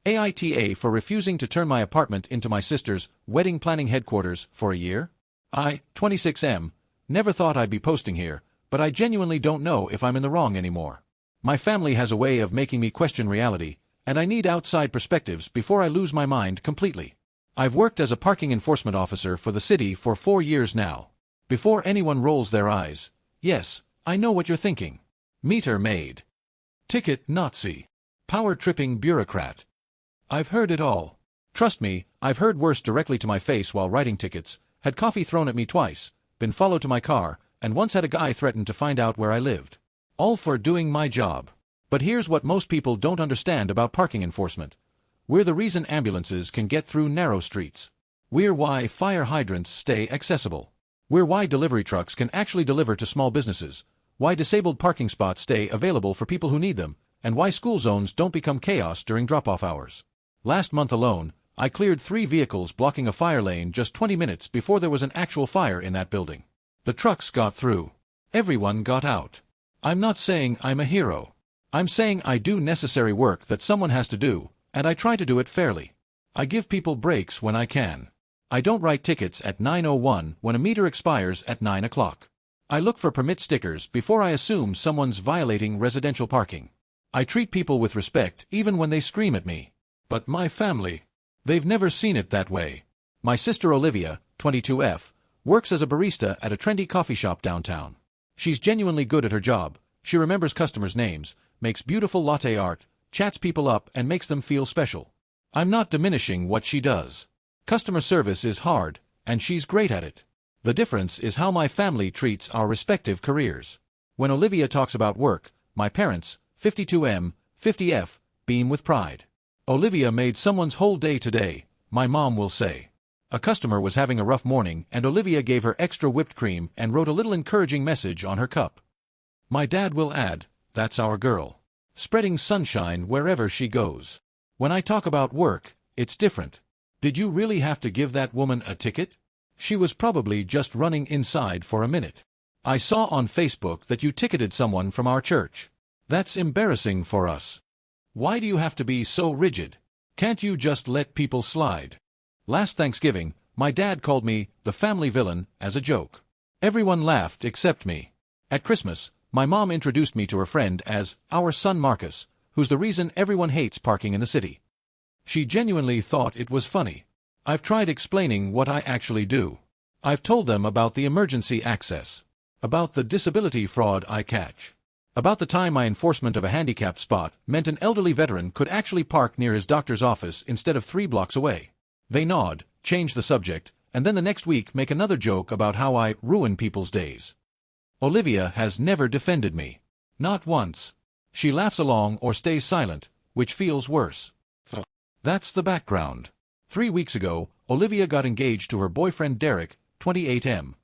AITA for refusing to turn my apartment into my sister's wedding planning headquarters for a year? 26M, never thought I'd be posting here, but I genuinely don't know if I'm in the wrong anymore. My family has a way of making me question reality, and I need outside perspectives before I lose my mind completely. I've worked as a parking enforcement officer for the city for 4 years now. Before anyone rolls their eyes, yes, I know what you're thinking. Meter maid. Ticket Nazi. Power-tripping bureaucrat. I've heard it all. Trust me, I've heard worse directly to my face while writing tickets, had coffee thrown at me twice, been followed to my car, and once had a guy threaten to find out where I lived. All for doing my job. But here's what most people don't understand about parking enforcement. We're the reason ambulances can get through narrow streets. We're why fire hydrants stay accessible. We're why delivery trucks can actually deliver to small businesses, why disabled parking spots stay available for people who need them, and why school zones don't become chaos during drop-off hours. Last month alone, I cleared 3 vehicles blocking a fire lane just 20 minutes before there was an actual fire in that building. The trucks got through. Everyone got out. I'm not saying I'm a hero. I'm saying I do necessary work that someone has to do, and I try to do it fairly. I give people breaks when I can. I don't write tickets at 9:01 when a meter expires at 9 o'clock. I look for permit stickers before I assume someone's violating residential parking. I treat people with respect even when they scream at me. But my family, they've never seen it that way. My sister Olivia, 22F, works as a barista at a trendy coffee shop downtown. She's genuinely good at her job. She remembers customers' names, makes beautiful latte art, chats people up and makes them feel special. I'm not diminishing what she does. Customer service is hard, and she's great at it. The difference is how my family treats our respective careers. When Olivia talks about work, my parents, 52M, 50F, beam with pride. Olivia made someone's whole day today, my mom will say. A customer was having a rough morning and Olivia gave her extra whipped cream and wrote a little encouraging message on her cup. My dad will add, that's our girl. Spreading sunshine wherever she goes. When I talk about work, it's different. Did you really have to give that woman a ticket? She was probably just running inside for a minute. I saw on Facebook that you ticketed someone from our church. That's embarrassing for us. Why do you have to be so rigid? Can't you just let people slide? Last Thanksgiving, my dad called me the family villain as a joke. Everyone laughed except me. At Christmas, my mom introduced me to her friend as our son Marcus, who's the reason everyone hates parking in the city. She genuinely thought it was funny. I've tried explaining what I actually do. I've told them about the emergency access, about the disability fraud I catch, about the time my enforcement of a handicapped spot meant an elderly veteran could actually park near his doctor's office instead of 3 blocks away. They nod, change the subject, and then the next week make another joke about how I ruin people's days. Olivia has never defended me. Not once. She laughs along or stays silent, which feels worse. That's the background. 3 weeks ago, Olivia got engaged to her boyfriend Derek, 28M.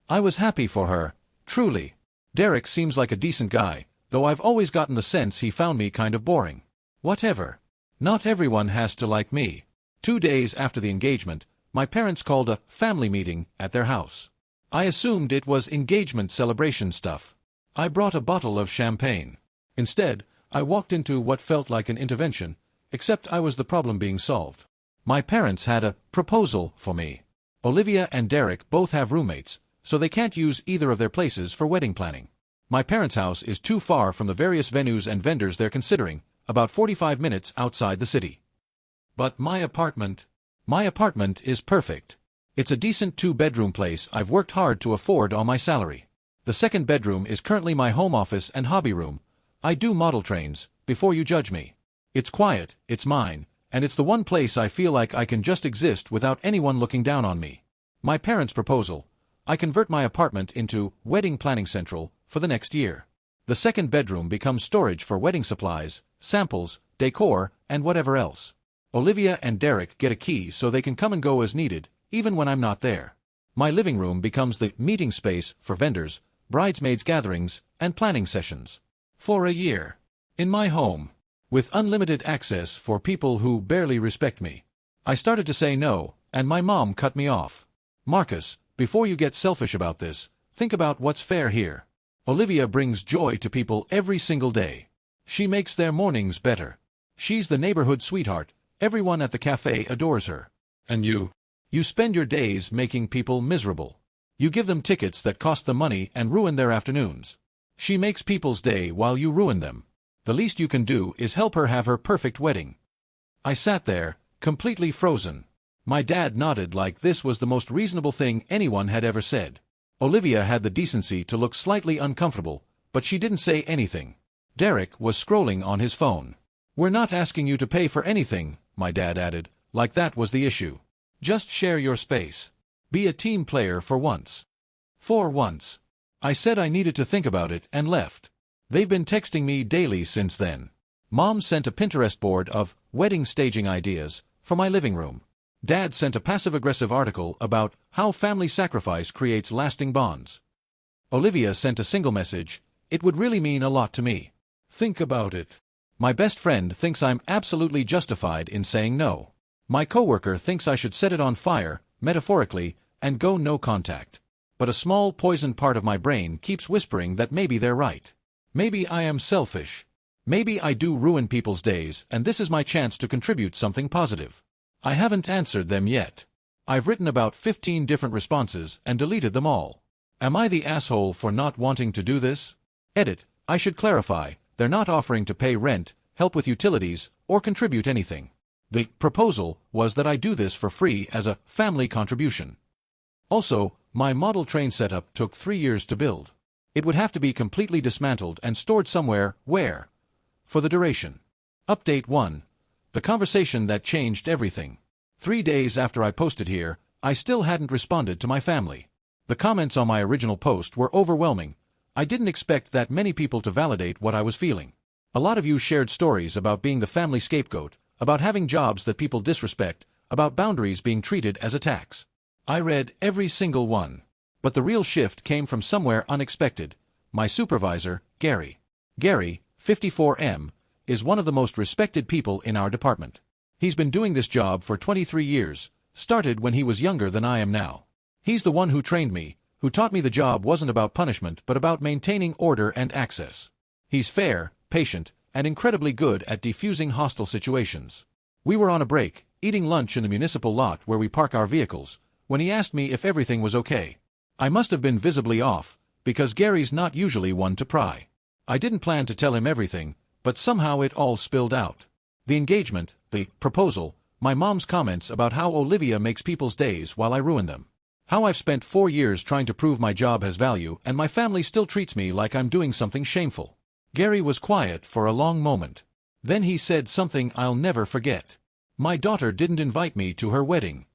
I was happy for her, truly. Derek seems like a decent guy, though I've always gotten the sense he found me kind of boring. Whatever. Not everyone has to like me. 2 days after the engagement, my parents called a family meeting at their house. I assumed it was engagement celebration stuff. I brought a bottle of champagne. Instead, I walked into what felt like an intervention, except I was the problem being solved. My parents had a proposal for me. Olivia and Derek both have roommates, so they can't use either of their places for wedding planning. My parents' house is too far from the various venues and vendors they're considering, about 45 minutes outside the city. But my apartment is perfect. It's a decent 2-bedroom place I've worked hard to afford on my salary. The 2nd bedroom is currently my home office and hobby room. I do model trains, before you judge me. It's quiet, it's mine, and it's the one place I feel like I can just exist without anyone looking down on me. My parents' proposal: I convert my apartment into Wedding Planning Central for the next year. The 2nd bedroom becomes storage for wedding supplies, samples, decor, and whatever else. Olivia and Derek get a key so they can come and go as needed, even when I'm not there. My living room becomes the meeting space for vendors, bridesmaids gatherings, and planning sessions. For a year. In my home. With unlimited access for people who barely respect me. I started to say no, and my mom cut me off. Marcus, before you get selfish about this, think about what's fair here. Olivia brings joy to people every single day. She makes their mornings better. She's the neighborhood sweetheart. Everyone at the cafe adores her. And you? You spend your days making people miserable. You give them tickets that cost them money and ruin their afternoons. She makes people's day while you ruin them. The least you can do is help her have her perfect wedding. I sat there, completely frozen. My dad nodded like this was the most reasonable thing anyone had ever said. Olivia had the decency to look slightly uncomfortable, but she didn't say anything. Derek was scrolling on his phone. "We're not asking you to pay for anything," my dad added, like that was the issue. "Just share your space. Be a team player for once." For once. I said I needed to think about it and left. They've been texting me daily since then. Mom sent a Pinterest board of wedding staging ideas for my living room. Dad sent a passive-aggressive article about how family sacrifice creates lasting bonds. Olivia sent a single message, "It would really mean a lot to me. Think about it." My best friend thinks I'm absolutely justified in saying no. My coworker thinks I should set it on fire, metaphorically, and go no contact. But a small poisoned part of my brain keeps whispering that maybe they're right. Maybe I am selfish. Maybe I do ruin people's days and this is my chance to contribute something positive. I haven't answered them yet. I've written about 15 different responses and deleted them all. Am I the asshole for not wanting to do this? Edit, I should clarify, they're not offering to pay rent, help with utilities, or contribute anything. The proposal was that I do this for free as a family contribution. Also, my model train setup took 3 years to build. It would have to be completely dismantled and stored somewhere, where? For the duration. Update 1. The conversation that changed everything. 3 days after I posted here, I still hadn't responded to my family. The comments on my original post were overwhelming. I didn't expect that many people to validate what I was feeling. A lot of you shared stories about being the family scapegoat, about having jobs that people disrespect, about boundaries being treated as a tax. I read every single one. But the real shift came from somewhere unexpected. My supervisor, Gary. Gary, 54M, is one of the most respected people in our department. He's been doing this job for 23 years, started when he was younger than I am now. He's the one who trained me, who taught me the job wasn't about punishment but about maintaining order and access. He's fair, patient, and incredibly good at defusing hostile situations. We were on a break, eating lunch in the municipal lot where we park our vehicles, when he asked me if everything was okay. I must have been visibly off, because Gary's not usually one to pry. I didn't plan to tell him everything, but somehow it all spilled out. The engagement, the proposal, my mom's comments about how Olivia makes people's days while I ruin them. How I've spent 4 years trying to prove my job has value and my family still treats me like I'm doing something shameful. Gary was quiet for a long moment. Then he said something I'll never forget. "My daughter didn't invite me to her wedding."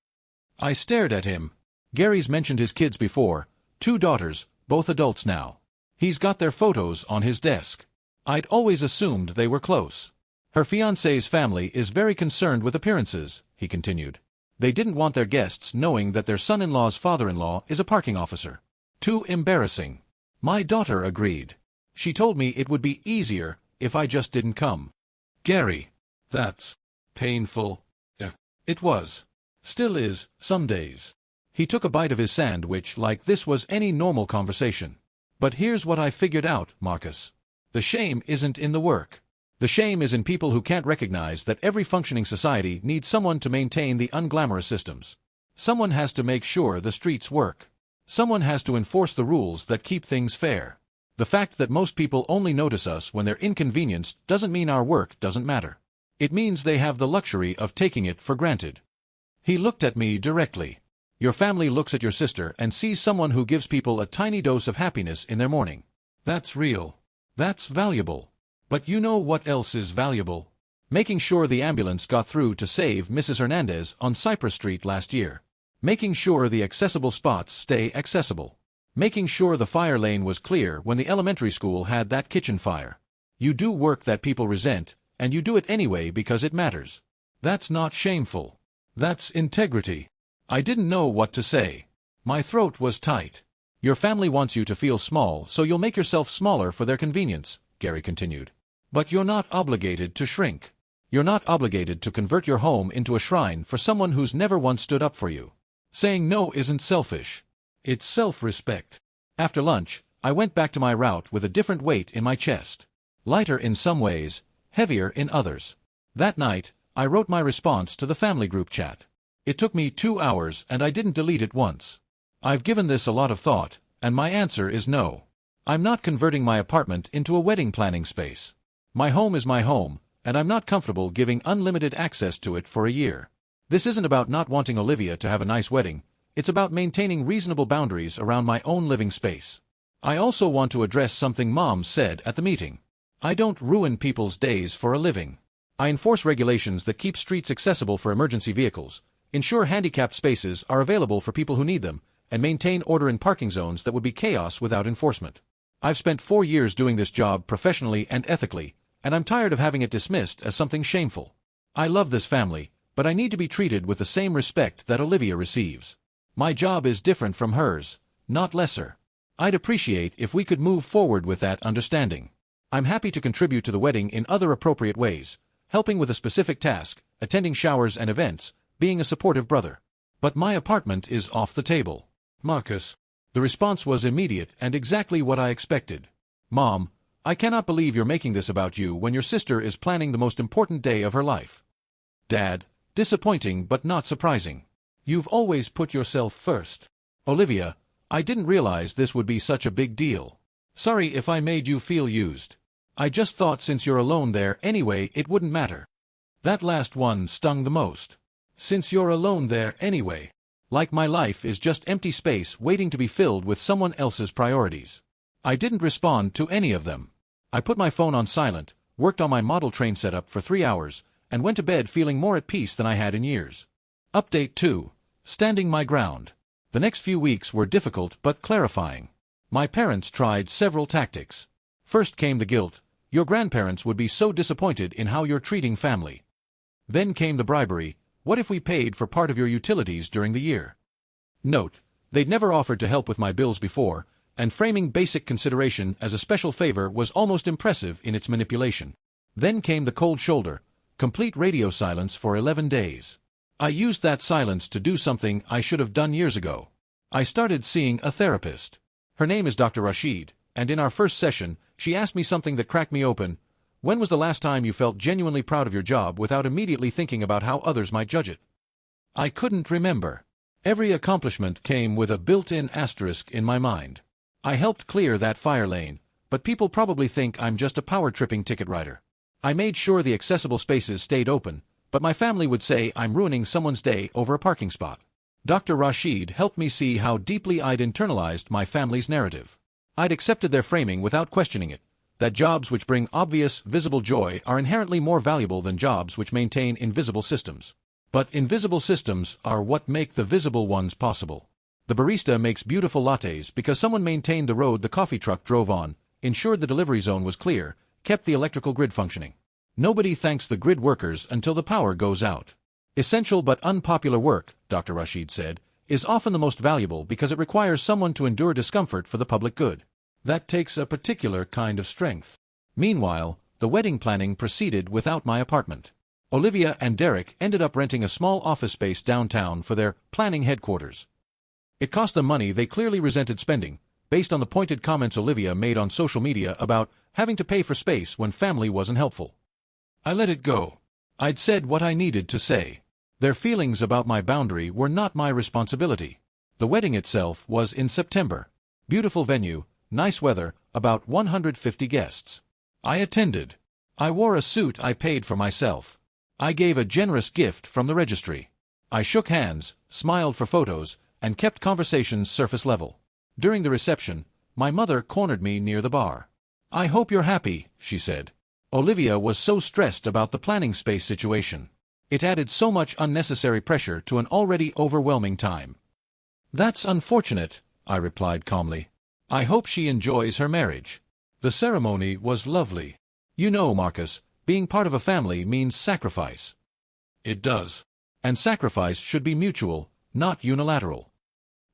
I stared at him. Gary's mentioned his kids before, 2 daughters, both adults now. He's got their photos on his desk. I'd always assumed they were close. "Her fiancé's family is very concerned with appearances," he continued. "They didn't want their guests knowing that their son-in-law's father-in-law is a parking officer. Too embarrassing." My daughter agreed. She told me it would be easier if I just didn't come. Gary. That's painful. Yeah. It was. Still is, some days. He took a bite of his sandwich like this was any normal conversation. "But here's what I figured out, Marcus. The shame isn't in the work. The shame is in people who can't recognize that every functioning society needs someone to maintain the unglamorous systems. Someone has to make sure the streets work. Someone has to enforce the rules that keep things fair. The fact that most people only notice us when they're inconvenienced doesn't mean our work doesn't matter. It means they have the luxury of taking it for granted." He looked at me directly. Your family looks at your sister and sees someone who gives people a tiny dose of happiness in their morning. That's real. That's valuable. But you know what else is valuable? Making sure the ambulance got through to save Mrs. Hernandez on Cypress Street last year. Making sure the accessible spots stay accessible. Making sure the fire lane was clear when the elementary school had that kitchen fire. You do work that people resent, and you do it anyway because it matters. That's not shameful. That's integrity. I didn't know what to say. My throat was tight. "Your family wants you to feel small, so you'll make yourself smaller for their convenience," Gary continued. "But you're not obligated to shrink. You're not obligated to convert your home into a shrine for someone who's never once stood up for you. Saying no isn't selfish. It's self-respect." After lunch, I went back to my route with a different weight in my chest. Lighter in some ways, heavier in others. That night, I wrote my response to the family group chat. It took me 2 hours and I didn't delete it once. I've given this a lot of thought, and my answer is no. I'm not converting my apartment into a wedding planning space. My home is my home, and I'm not comfortable giving unlimited access to it for a year. This isn't about not wanting Olivia to have a nice wedding, it's about maintaining reasonable boundaries around my own living space. I also want to address something Mom said at the meeting. I don't ruin people's days for a living. I enforce regulations that keep streets accessible for emergency vehicles, ensure handicapped spaces are available for people who need them, and maintain order in parking zones that would be chaos without enforcement. I've spent 4 years doing this job professionally and ethically, and I'm tired of having it dismissed as something shameful. I love this family, but I need to be treated with the same respect that Olivia receives. My job is different from hers, not lesser. I'd appreciate if we could move forward with that understanding. I'm happy to contribute to the wedding in other appropriate ways, helping with a specific task, attending showers and events, being a supportive brother. But my apartment is off the table. Marcus. The response was immediate and exactly what I expected. Mom, I cannot believe you're making this about you when your sister is planning the most important day of her life. Dad, disappointing but not surprising. You've always put yourself first. Olivia, I didn't realize this would be such a big deal. Sorry if I made you feel used. I just thought since you're alone there anyway it wouldn't matter. That last one stung the most. Since you're alone there anyway. Like my life is just empty space waiting to be filled with someone else's priorities. I didn't respond to any of them. I put my phone on silent, worked on my model train setup for 3 hours, and went to bed feeling more at peace than I had in years. Update 2. Standing my ground. The next few weeks were difficult but clarifying. My parents tried several tactics. First came the guilt. Your grandparents would be so disappointed in how you're treating family. Then came the bribery. What if we paid for part of your utilities during the year? Note, they'd never offered to help with my bills before, and framing basic consideration as a special favor was almost impressive in its manipulation. Then came the cold shoulder. Complete radio silence for 11 days. I used that silence to do something I should have done years ago. I started seeing a therapist. Her name is Dr. Rashid, and in our first session, she asked me something that cracked me open. When was the last time you felt genuinely proud of your job without immediately thinking about how others might judge it? I couldn't remember. Every accomplishment came with a built-in asterisk in my mind. I helped clear that fire lane, but people probably think I'm just a power-tripping ticket writer. I made sure the accessible spaces stayed open, but my family would say I'm ruining someone's day over a parking spot. Dr. Rashid helped me see how deeply I'd internalized my family's narrative. I'd accepted their framing without questioning it, that jobs which bring obvious, visible joy are inherently more valuable than jobs which maintain invisible systems. But invisible systems are what make the visible ones possible. The barista makes beautiful lattes because someone maintained the road the coffee truck drove on, ensured the delivery zone was clear, kept the electrical grid functioning. Nobody thanks the grid workers until the power goes out. Essential but unpopular work, Dr. Rashid said, is often the most valuable because it requires someone to endure discomfort for the public good. That takes a particular kind of strength. Meanwhile, the wedding planning proceeded without my apartment. Olivia and Derek ended up renting a small office space downtown for their planning headquarters. It cost them money they clearly resented spending, based on the pointed comments Olivia made on social media about having to pay for space when family wasn't helpful. I let it go. I'd said what I needed to say. Their feelings about my boundary were not my responsibility. The wedding itself was in September. Beautiful venue, nice weather, about 150 guests. I attended. I wore a suit I paid for myself. I gave a generous gift from the registry. I shook hands, smiled for photos, and kept conversations surface level. During the reception, my mother cornered me near the bar. I hope you're happy, she said. Olivia was so stressed about the planning space situation. It added so much unnecessary pressure to an already overwhelming time. That's unfortunate, I replied calmly. I hope she enjoys her marriage. The ceremony was lovely. You know, Marcus, being part of a family means sacrifice. It does. And sacrifice should be mutual, not unilateral.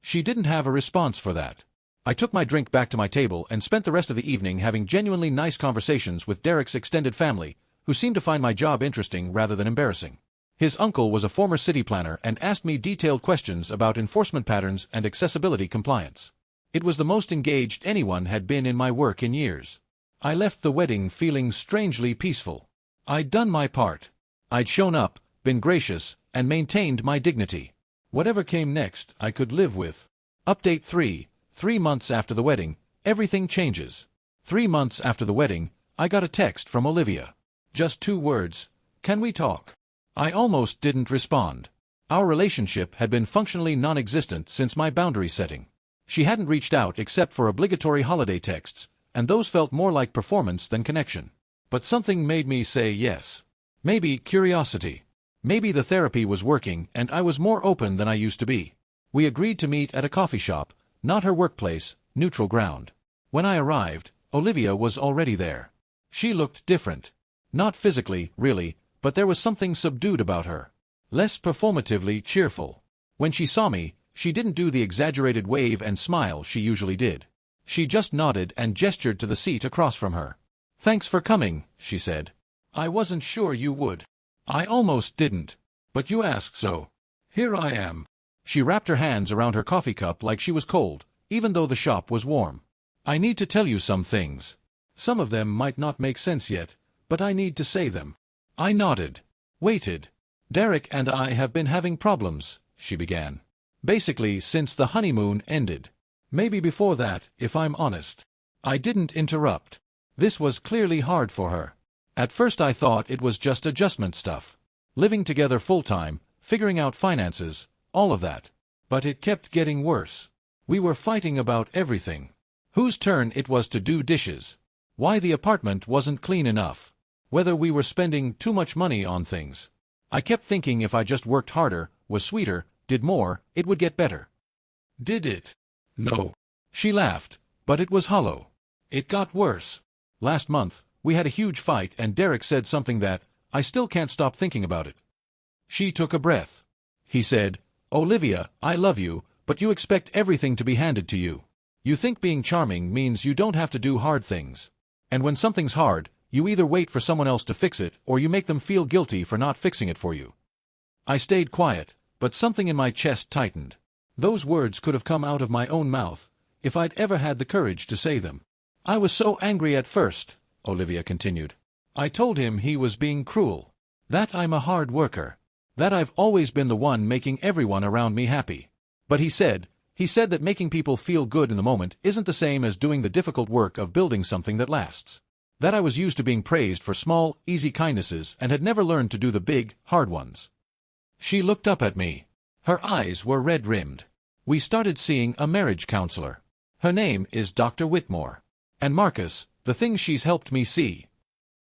She didn't have a response for that. I took my drink back to my table and spent the rest of the evening having genuinely nice conversations with Derek's extended family, who seemed to find my job interesting rather than embarrassing. His uncle was a former city planner and asked me detailed questions about enforcement patterns and accessibility compliance. It was the most engaged anyone had been in my work in years. I left the wedding feeling strangely peaceful. I'd done my part. I'd shown up, been gracious, and maintained my dignity. Whatever came next, I could live with. Update 3. 3 months after the wedding, everything changes. 3 months after the wedding, I got a text from Olivia. Just 2 words. Can we talk? I almost didn't respond. Our relationship had been functionally non-existent since my boundary setting. She hadn't reached out except for obligatory holiday texts, and those felt more like performance than connection. But something made me say yes. Maybe curiosity. Maybe the therapy was working and I was more open than I used to be. We agreed to meet at a coffee shop, not her workplace, neutral ground. When I arrived, Olivia was already there. She looked different. Not physically, really, but there was something subdued about her. Less performatively cheerful. When she saw me, she didn't do the exaggerated wave and smile she usually did. She just nodded and gestured to the seat across from her. "Thanks for coming," she said. "I wasn't sure you would." "I almost didn't. But you asked so. Here I am." She wrapped her hands around her coffee cup like she was cold, even though the shop was warm. "I need to tell you some things. Some of them might not make sense yet, but I need to say them." I nodded. Waited. "Derek and I have been having problems," she began. "Basically since the honeymoon ended. Maybe before that, if I'm honest." I didn't interrupt. This was clearly hard for her. At first I thought it was just adjustment stuff. Living together full-time, figuring out finances, all of that. But it kept getting worse. We were fighting about everything. Whose turn it was to do dishes. Why the apartment wasn't clean enough. Whether we were spending too much money on things. I kept thinking if I just worked harder, was sweeter, did more, it would get better. Did it? No. She laughed, but it was hollow. It got worse. Last month, we had a huge fight and Derek said something that, I still can't stop thinking about it. She took a breath. He said, "Olivia, I love you, but you expect everything to be handed to you. You think being charming means you don't have to do hard things. And when something's hard, you either wait for someone else to fix it or you make them feel guilty for not fixing it for you." I stayed quiet, but something in my chest tightened. Those words could have come out of my own mouth, if I'd ever had the courage to say them. "I was so angry at first," Olivia continued. "I told him he was being cruel. That I'm a hard worker. That I've always been the one making everyone around me happy. But he said that making people feel good in the moment isn't the same as doing the difficult work of building something that lasts. That I was used to being praised for small, easy kindnesses and had never learned to do the big, hard ones." She looked up at me. Her eyes were red-rimmed. "We started seeing a marriage counselor. Her name is Dr. Whitmore. And Marcus, the things she's helped me see."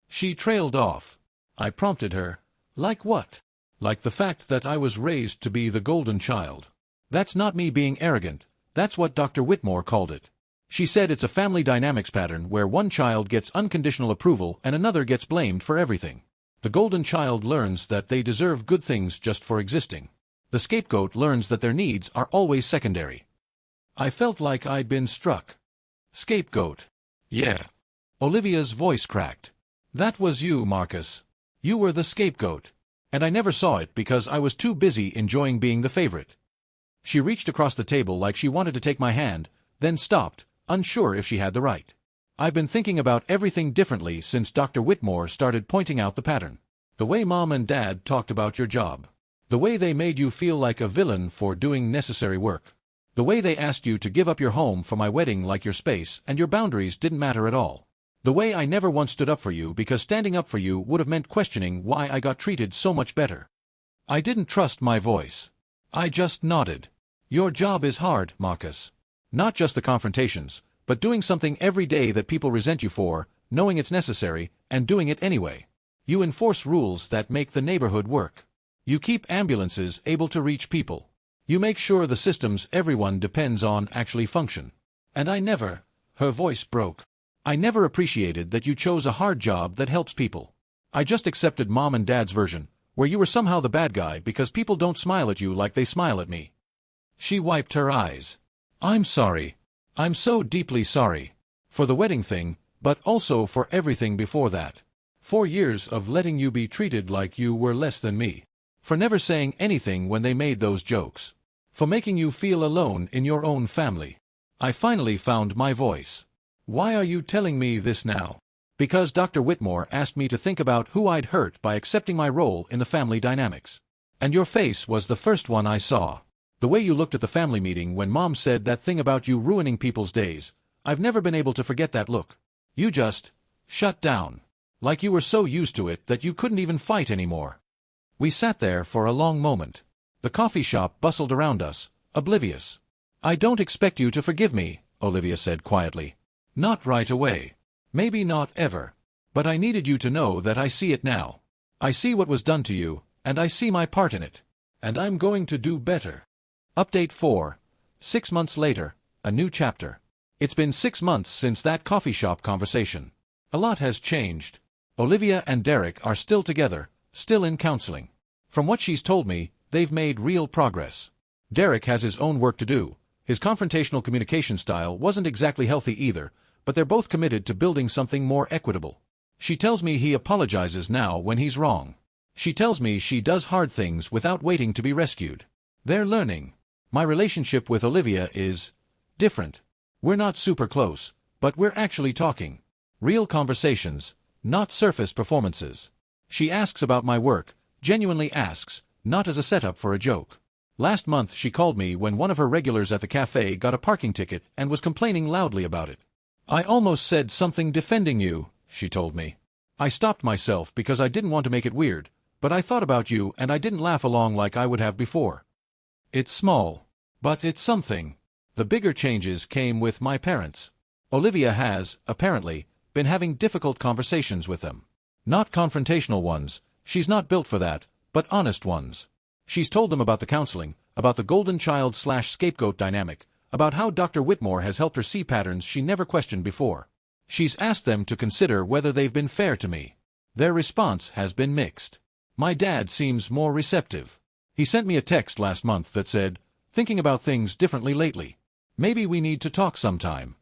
She trailed off. I prompted her. "Like what?" "Like the fact that I was raised to be the golden child. That's not me being arrogant, that's what Dr. Whitmore called it. She said it's a family dynamics pattern where one child gets unconditional approval and another gets blamed for everything. The golden child learns that they deserve good things just for existing. The scapegoat learns that their needs are always secondary." I felt like I'd been struck. "Scapegoat. Yeah." Olivia's voice cracked. "That was you, Marcus. You were the scapegoat. And I never saw it because I was too busy enjoying being the favorite." She reached across the table like she wanted to take my hand, then stopped, unsure if she had the right. "I've been thinking about everything differently since Dr. Whitmore started pointing out the pattern. The way Mom and Dad talked about your job. The way they made you feel like a villain for doing necessary work. The way they asked you to give up your home for my wedding like your space and your boundaries didn't matter at all. The way I never once stood up for you because standing up for you would have meant questioning why I got treated so much better." I didn't trust my voice. I just nodded. "Your job is hard, Marcus. Not just the confrontations, but doing something every day that people resent you for, knowing it's necessary, and doing it anyway. You enforce rules that make the neighborhood work. You keep ambulances able to reach people. You make sure the systems everyone depends on actually function. And I never," her voice broke, "I never appreciated that you chose a hard job that helps people. I just accepted Mom and Dad's version, where you were somehow the bad guy because people don't smile at you like they smile at me." She wiped her eyes. "I'm sorry. I'm so deeply sorry. For the wedding thing, but also for everything before that. 4 years of letting you be treated like you were less than me. For never saying anything when they made those jokes. For making you feel alone in your own family." I finally found my voice. "Why are you telling me this now?" Because Dr. Whitmore asked me to think about who I'd hurt by accepting my role in the family dynamics. And your face was the first one I saw. The way you looked at the family meeting when Mom said that thing about you ruining people's days, I've never been able to forget that look. You just shut down. Like you were so used to it that you couldn't even fight anymore. We sat there for a long moment. The coffee shop bustled around us, oblivious. I don't expect you to forgive me, Olivia said quietly. Not right away. Maybe not ever. But I needed you to know that I see it now. I see what was done to you, and I see my part in it. And I'm going to do better. Update 4. 6 months later, a new chapter. It's been 6 months since that coffee shop conversation. A lot has changed. Olivia and Derek are still together, still in counseling. From what she's told me, they've made real progress. Derek has his own work to do. His confrontational communication style wasn't exactly healthy either, but they're both committed to building something more equitable. She tells me he apologizes now when he's wrong. She tells me she does hard things without waiting to be rescued. They're learning. My relationship with Olivia is different. We're not super close, but we're actually talking. Real conversations, not surface performances. She asks about my work, genuinely asks, not as a setup for a joke. Last month she called me when one of her regulars at the cafe got a parking ticket and was complaining loudly about it. I almost said something defending you, she told me. I stopped myself because I didn't want to make it weird, but I thought about you and I didn't laugh along like I would have before. It's small, but it's something. The bigger changes came with my parents. Olivia has, apparently, been having difficult conversations with them. Not confrontational ones, she's not built for that, but honest ones. She's told them about the counseling, about the golden child/scapegoat dynamic, about how Dr. Whitmore has helped her see patterns she never questioned before. She's asked them to consider whether they've been fair to me. Their response has been mixed. My dad seems more receptive. He sent me a text last month that said, "Thinking about things differently lately. Maybe we need to talk sometime."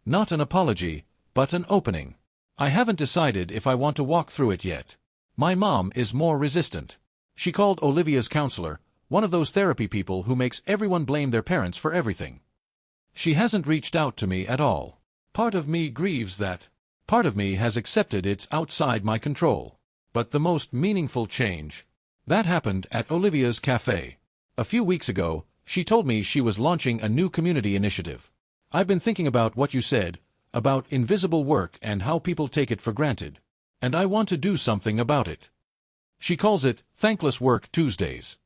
Not an apology, but an opening. I haven't decided if I want to walk through it yet. My mom is more resistant. She called Olivia's counselor, one of those therapy people who makes everyone blame their parents for everything. She hasn't reached out to me at all. Part of me grieves that. Part of me has accepted it's outside my control. But the most meaningful change, that happened at Olivia's cafe. A few weeks ago, she told me she was launching a new community initiative. I've been thinking about what you said, about invisible work and how people take it for granted. And I want to do something about it. She calls it Thankless Work Tuesdays.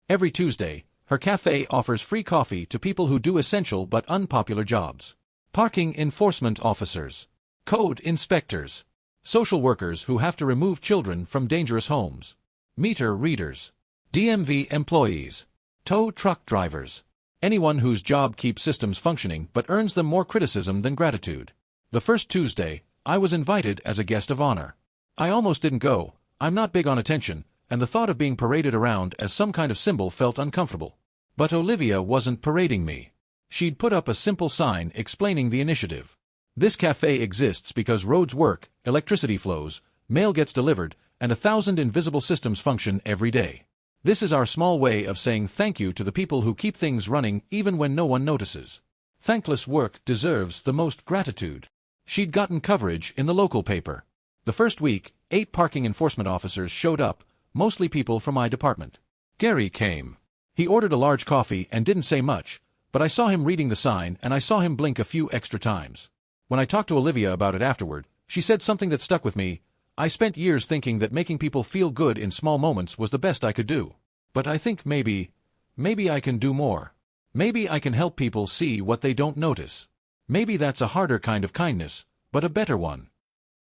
Every Tuesday, her cafe offers free coffee to people who do essential but unpopular jobs. Parking enforcement officers, code inspectors, social workers who have to remove children from dangerous homes, meter readers, DMV employees, tow truck drivers, anyone whose job keeps systems functioning but earns them more criticism than gratitude. The first Tuesday, I was invited as a guest of honor. I almost didn't go. I'm not big on attention, and the thought of being paraded around as some kind of symbol felt uncomfortable. But Olivia wasn't parading me. She'd put up a simple sign explaining the initiative. This cafe exists because roads work, electricity flows, mail gets delivered, and 1,000 invisible systems function every day. This is our small way of saying thank you to the people who keep things running even when no one notices. Thankless work deserves the most gratitude. She'd gotten coverage in the local paper. The first week, 8 parking enforcement officers showed up, mostly people from my department. Gary came. He ordered a large coffee and didn't say much, but I saw him reading the sign and I saw him blink a few extra times. When I talked to Olivia about it afterward, she said something that stuck with me. I spent years thinking that making people feel good in small moments was the best I could do. But I think maybe I can do more. Maybe I can help people see what they don't notice. Maybe that's a harder kind of kindness, but a better one.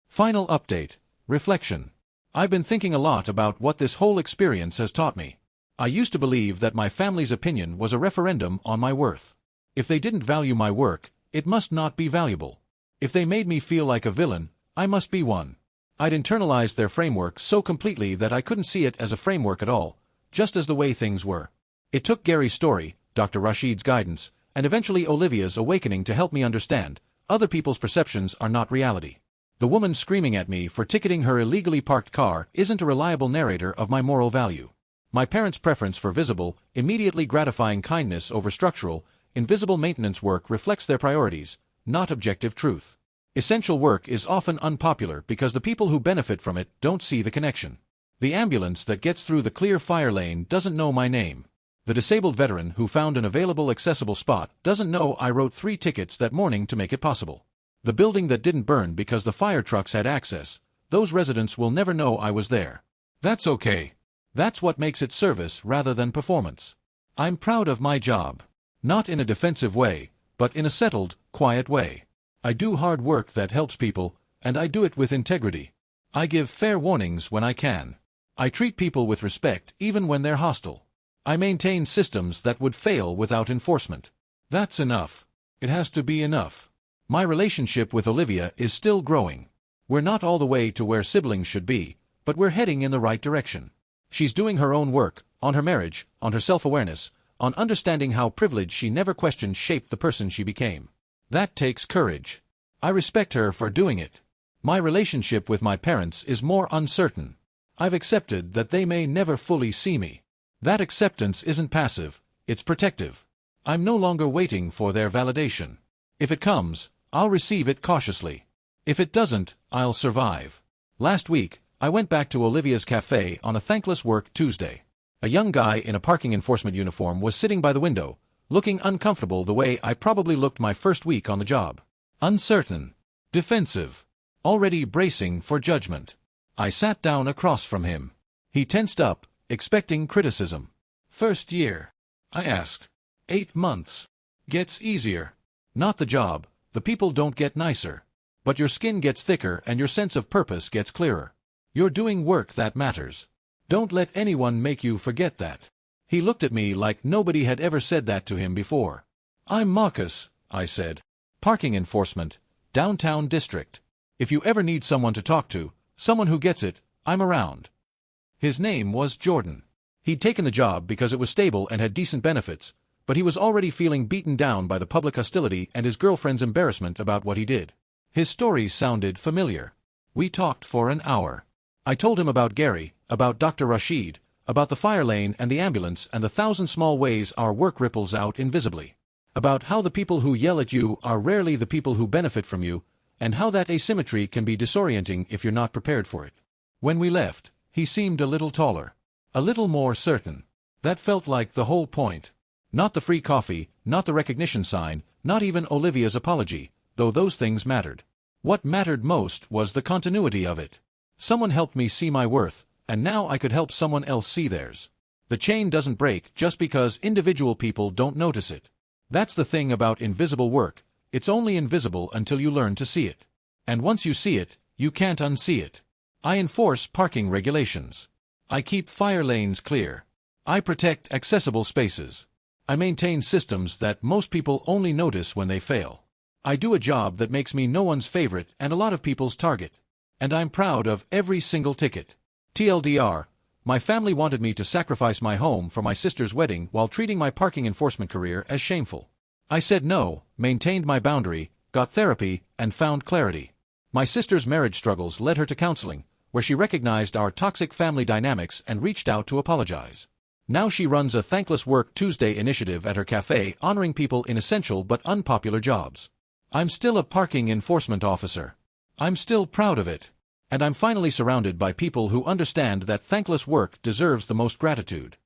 Final update. Reflection. I've been thinking a lot about what this whole experience has taught me. I used to believe that my family's opinion was a referendum on my worth. If they didn't value my work, it must not be valuable. If they made me feel like a villain, I must be one. I'd internalized their framework so completely that I couldn't see it as a framework at all, just as the way things were. It took Gary's story, Dr. Rashid's guidance, and eventually Olivia's awakening to help me understand, other people's perceptions are not reality. The woman screaming at me for ticketing her illegally parked car isn't a reliable narrator of my moral value. My parents' preference for visible, immediately gratifying kindness over structural, invisible maintenance work reflects their priorities, not objective truth. Essential work is often unpopular because the people who benefit from it don't see the connection. The ambulance that gets through the clear fire lane doesn't know my name. The disabled veteran who found an available accessible spot doesn't know I wrote 3 tickets that morning to make it possible. The building that didn't burn because the fire trucks had access, those residents will never know I was there. That's okay. That's what makes it service rather than performance. I'm proud of my job. Not in a defensive way, but in a settled, quiet way. I do hard work that helps people, and I do it with integrity. I give fair warnings when I can. I treat people with respect even when they're hostile. I maintain systems that would fail without enforcement. That's enough. It has to be enough. My relationship with Olivia is still growing. We're not all the way to where siblings should be, but we're heading in the right direction. She's doing her own work, on her marriage, on her self-awareness, on understanding how privilege she never questioned shaped the person she became. That takes courage. I respect her for doing it. My relationship with my parents is more uncertain. I've accepted that they may never fully see me. That acceptance isn't passive, it's protective. I'm no longer waiting for their validation. If it comes, I'll receive it cautiously. If it doesn't, I'll survive. Last week, I went back to Olivia's cafe on a thankless work Tuesday. A young guy in a parking enforcement uniform was sitting by the window, looking uncomfortable the way I probably looked my first week on the job. Uncertain. Defensive. Already bracing for judgment. I sat down across from him. He tensed up, expecting criticism. First year? I asked. 8 months. Gets easier. Not the job, the people don't get nicer. But your skin gets thicker and your sense of purpose gets clearer. You're doing work that matters. Don't let anyone make you forget that. He looked at me like nobody had ever said that to him before. I'm Marcus, I said. Parking enforcement, downtown district. If you ever need someone to talk to, someone who gets it, I'm around. His name was Jordan. He'd taken the job because it was stable and had decent benefits, but he was already feeling beaten down by the public hostility and his girlfriend's embarrassment about what he did. His story sounded familiar. We talked for an hour. I told him about Gary, about Dr. Rashid, about the fire lane and the ambulance and the 1,000 small ways our work ripples out invisibly. About how the people who yell at you are rarely the people who benefit from you, and how that asymmetry can be disorienting if you're not prepared for it. When we left, he seemed a little taller. A little more certain. That felt like the whole point. Not the free coffee, not the recognition sign, not even Olivia's apology, though those things mattered. What mattered most was the continuity of it. Someone helped me see my worth, and now I could help someone else see theirs. The chain doesn't break just because individual people don't notice it. That's the thing about invisible work, it's only invisible until you learn to see it. And once you see it, you can't unsee it. I enforce parking regulations. I keep fire lanes clear. I protect accessible spaces. I maintain systems that most people only notice when they fail. I do a job that makes me no one's favorite and a lot of people's target. And I'm proud of every single ticket. TLDR, my family wanted me to sacrifice my home for my sister's wedding while treating my parking enforcement career as shameful. I said no, maintained my boundary, got therapy, and found clarity. My sister's marriage struggles led her to counseling, where she recognized our toxic family dynamics and reached out to apologize. Now she runs a Thankless Work Tuesday initiative at her cafe honoring people in essential but unpopular jobs. I'm still a parking enforcement officer. I'm still proud of it. And I'm finally surrounded by people who understand that thankless work deserves the most gratitude.